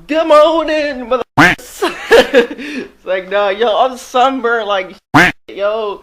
Good morning, mother. It's like, nah, yo, I'm sunburned, like, yo,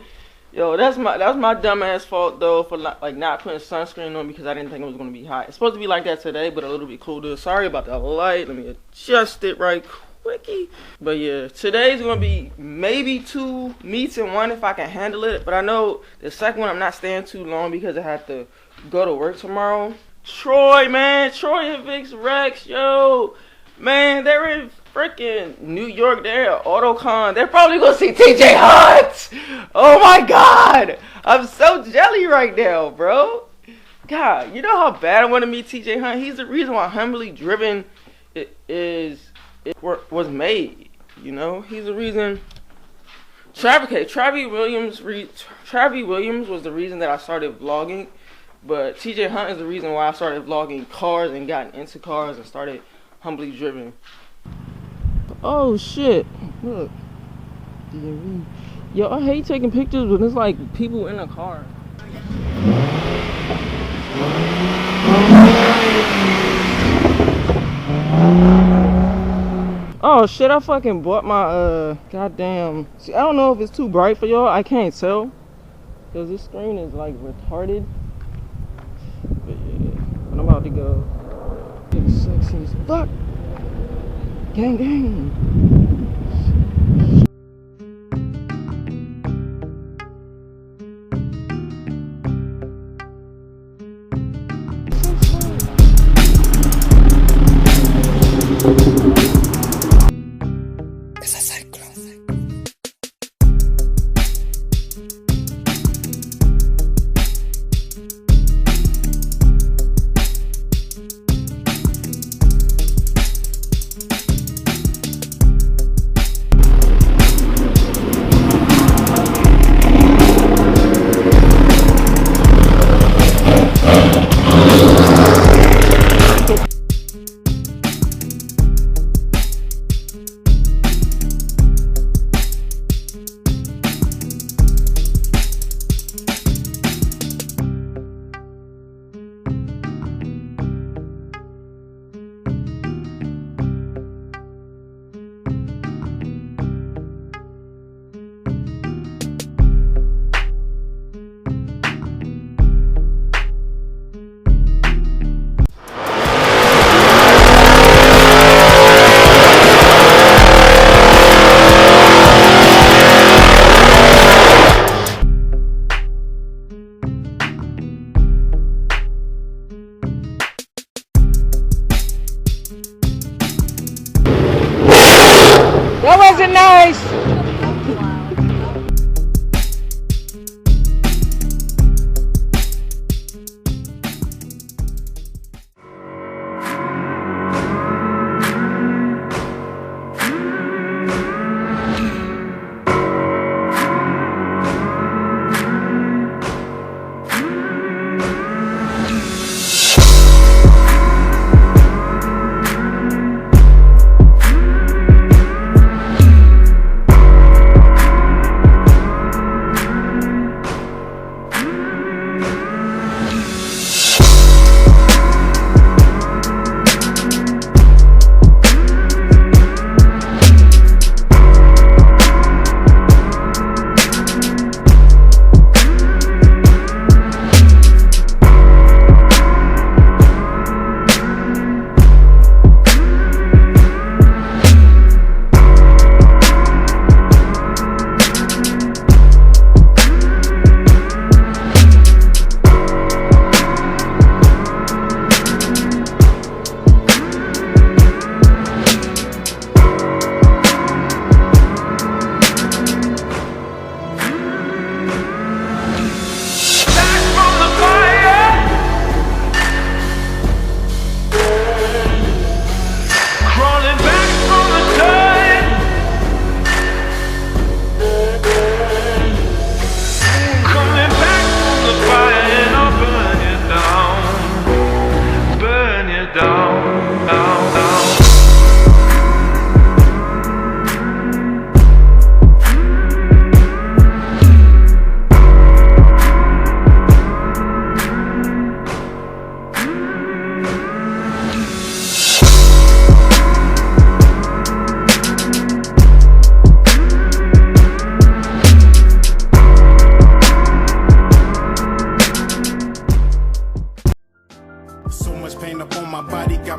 that's my dumb ass fault though for not putting sunscreen on because I didn't think it was gonna be hot. It's supposed to be like that today, but a little bit colder. Sorry about that light. Let me adjust it right quickie. But yeah, today's gonna be maybe 2 meets in one if I can handle it. But I know the second one I'm not staying too long because I have to go to work tomorrow. Troy and Vix Rex, yo, man, they're in freaking New York. They're at AutoCon. They're probably gonna see TJ Hunt. Oh my god, I'm so jelly right now, bro. God, you know how bad I want to meet TJ Hunt. He's the reason why Humbly Driven was made. You know, he's the reason. Travis Williams was the reason that I started vlogging. But TJ Hunt is the reason why I started vlogging cars and gotten into cars and started Humbly Driven. Oh shit! Look, yo, I hate taking pictures when it's like people in a car. Oh shit! I fucking bought my goddamn. See, I don't know if it's too bright for y'all. I can't tell because this screen is like retarded. But yeah, but I'm about to go. It's sexy as fuck. Gang gang.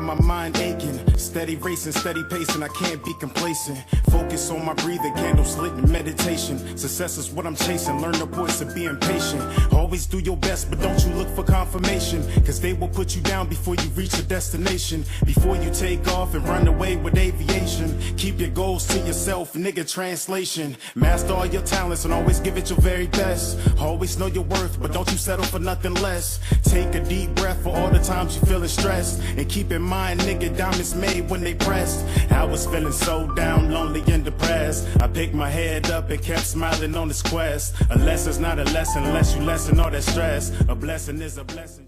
my mind aching. Steady racing, steady pacing, I can't be complacent. Focus on my breathing, candles lit in meditation. Success is what I'm chasing, learn the voice of being patient. Always do your best, but don't you look for confirmation, cause they will put you down before you reach your destination. Before you take off and run away with aviation, keep your goals to yourself, nigga, translation. Master all your talents and always give it your very best. Always know your worth, but don't you settle for nothing less. Take a deep breath for all the times you feeling stressed, and keep in mind, nigga, diamonds made when they pressed. I was feeling so down, lonely and depressed. I picked my head up and kept smiling on this quest. A lesson's not a lesson unless you lessen all that stress. A blessing is a blessing.